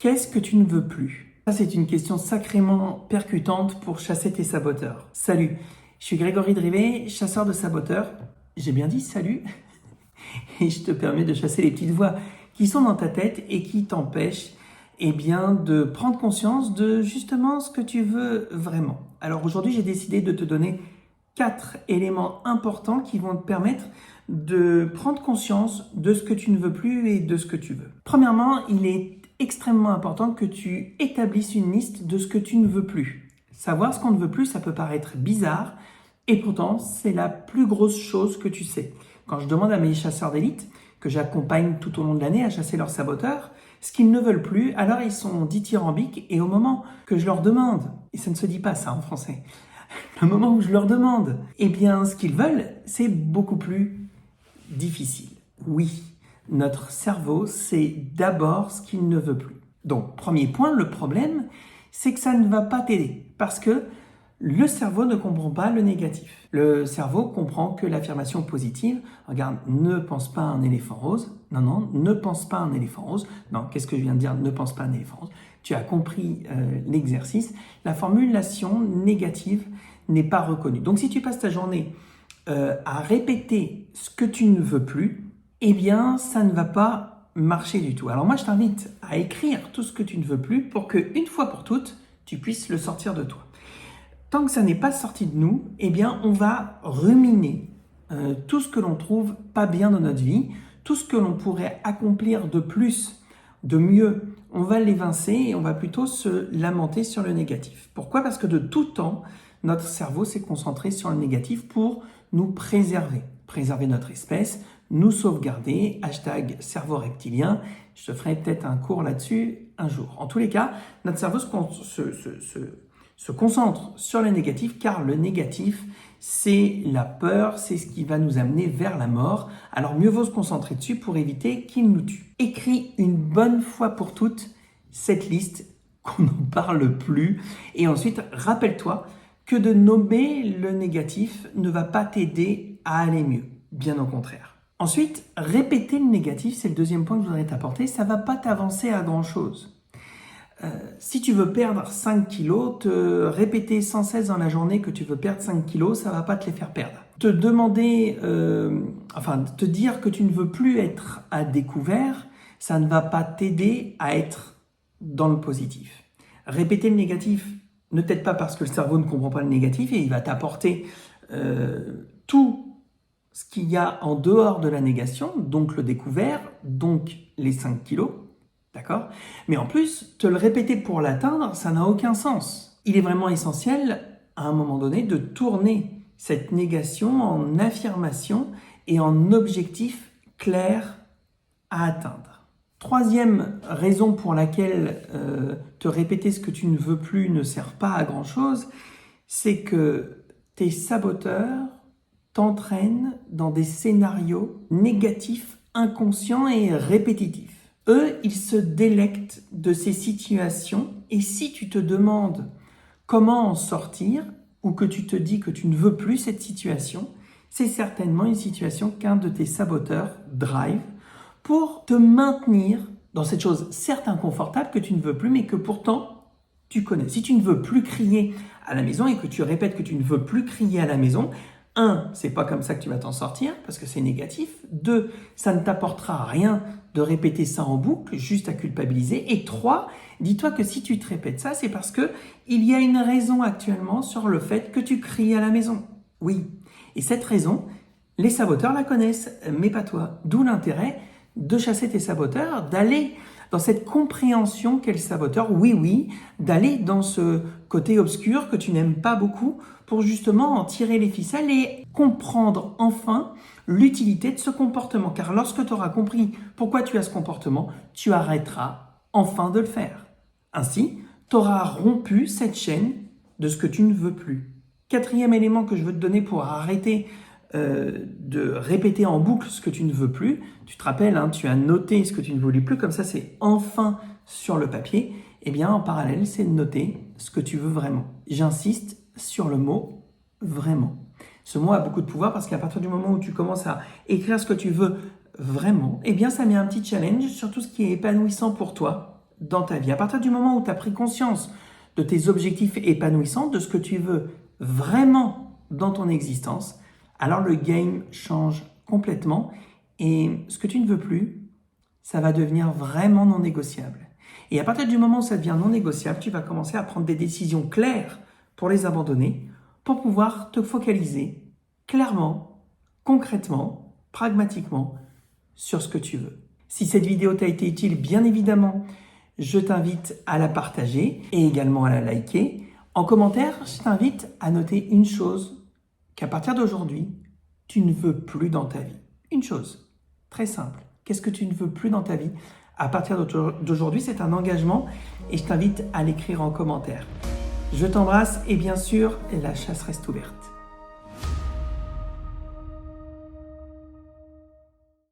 Qu'est-ce que tu ne veux plus? Ça, c'est une question sacrément percutante pour chasser tes saboteurs. Salut, je suis Grégory Drivet, chasseur de saboteurs. J'ai bien dit salut. Et je te permets de chasser les petites voix qui sont dans ta tête et qui t'empêchent de prendre conscience de justement ce que tu veux vraiment. Alors aujourd'hui, j'ai décidé de te donner 4 éléments importants qui vont te permettre de prendre conscience de ce que tu ne veux plus et de ce que tu veux. Premièrement, il est extrêmement important que tu établisses une liste de ce que tu ne veux plus. Savoir ce qu'on ne veut plus, ça peut paraître bizarre, et pourtant, c'est la plus grosse chose que tu sais. Quand je demande à mes chasseurs d'élite, que j'accompagne tout au long de l'année à chasser leurs saboteurs, ce qu'ils ne veulent plus, alors ils sont dithyrambiques, et au moment que je leur demande, et ça ne se dit pas ça en français, le moment où je leur demande, ce qu'ils veulent, c'est beaucoup plus difficile. Oui, notre cerveau, c'est d'abord ce qu'il ne veut plus. Donc, premier point, le problème, c'est que ça ne va pas t'aider, parce que le cerveau ne comprend pas le négatif. Le cerveau comprend que l'affirmation positive, regarde, ne pense pas à un éléphant rose. Non, ne pense pas à un éléphant rose. Non, qu'est-ce que je viens de dire? Ne pense pas à un éléphant rose. Tu as compris l'exercice. La formulation négative n'est pas reconnue. Donc, si tu passes ta journée à répéter ce que tu ne veux plus, ça ne va pas marcher du tout. Alors moi, je t'invite à écrire tout ce que tu ne veux plus pour qu'une fois pour toutes, tu puisses le sortir de toi. Tant que ça n'est pas sorti de nous, on va ruminer tout ce que l'on trouve pas bien dans notre vie, tout ce que l'on pourrait accomplir de plus, de mieux, on va l'évincer et on va plutôt se lamenter sur le négatif. Pourquoi? Parce que de tout temps, notre cerveau s'est concentré sur le négatif pour nous préserver notre espèce, nous sauvegarder, #cerveau reptilien. Je te ferai peut-être un cours là-dessus un jour. En tous les cas, notre cerveau se concentre sur le négatif, car le négatif, c'est la peur, c'est ce qui va nous amener vers la mort. Alors mieux vaut se concentrer dessus pour éviter qu'il nous tue. Écris une bonne fois pour toutes cette liste, qu'on n'en parle plus, et ensuite rappelle-toi que de nommer le négatif ne va pas t'aider à aller mieux, bien au contraire. Ensuite, répéter le négatif, c'est le deuxième point que je voudrais t'apporter, ça ne va pas t'avancer à grand-chose. Si tu veux perdre 5 kilos, te répéter sans cesse dans la journée que tu veux perdre 5 kilos, ça ne va pas te les faire perdre. Te demander, te dire que tu ne veux plus être à découvert, ça ne va pas t'aider à être dans le positif. Répéter le négatif ne t'aide pas parce que le cerveau ne comprend pas le négatif et il va t'apporter tout ce qu'il y a en dehors de la négation, donc le découvert, donc les 5 kilos. D'accord? Mais en plus, te le répéter pour l'atteindre, ça n'a aucun sens. Il est vraiment essentiel, à un moment donné, de tourner cette négation en affirmation et en objectif clair à atteindre. Troisième raison pour laquelle te répéter ce que tu ne veux plus ne sert pas à grand-chose, c'est que tes saboteurs t'entraînent dans des scénarios négatifs, inconscients et répétitifs. Eux, ils se délectent de ces situations, et si tu te demandes comment en sortir, ou que tu te dis que tu ne veux plus cette situation, c'est certainement une situation qu'un de tes saboteurs drive pour te maintenir dans cette chose certes inconfortable que tu ne veux plus, mais que pourtant tu connais. Si tu ne veux plus crier à la maison et que tu répètes que tu ne veux plus crier à la maison, 1, c'est pas comme ça que tu vas t'en sortir parce que c'est négatif. 2, ça ne t'apportera rien de répéter ça en boucle, juste à culpabiliser. Et 3, dis-toi que si tu te répètes ça, c'est parce que il y a une raison actuellement sur le fait que tu cries à la maison. Oui. Et cette raison, les saboteurs la connaissent, mais pas toi. D'où l'intérêt de chasser tes saboteurs, d'aller dans cette compréhension qu'est le saboteur, oui, d'aller dans ce côté obscur que tu n'aimes pas beaucoup pour justement en tirer les ficelles et comprendre enfin l'utilité de ce comportement. Car lorsque tu auras compris pourquoi tu as ce comportement, tu arrêteras enfin de le faire. Ainsi, tu auras rompu cette chaîne de ce que tu ne veux plus. Quatrième élément que je veux te donner pour arrêter de répéter en boucle ce que tu ne veux plus. Tu te rappelles, tu as noté ce que tu ne voulais plus, comme ça c'est enfin sur le papier. En parallèle, c'est de noter ce que tu veux vraiment. J'insiste sur le mot « vraiment ». Ce mot a beaucoup de pouvoir parce qu'à partir du moment où tu commences à écrire ce que tu veux vraiment, ça met un petit challenge sur tout ce qui est épanouissant pour toi dans ta vie. À partir du moment où tu as pris conscience de tes objectifs épanouissants, de ce que tu veux vraiment dans ton existence, alors le game change complètement et ce que tu ne veux plus, ça va devenir vraiment non négociable. Et à partir du moment où ça devient non négociable, tu vas commencer à prendre des décisions claires pour les abandonner, pour pouvoir te focaliser clairement, concrètement, pragmatiquement sur ce que tu veux. Si cette vidéo t'a été utile, bien évidemment, je t'invite à la partager et également à la liker. En commentaire, je t'invite à noter une chose qu'à partir d'aujourd'hui, tu ne veux plus dans ta vie. Une chose, très simple. Qu'est-ce que tu ne veux plus dans ta vie? À partir d'aujourd'hui, c'est un engagement et je t'invite à l'écrire en commentaire. Je t'embrasse et bien sûr, la chasse reste ouverte.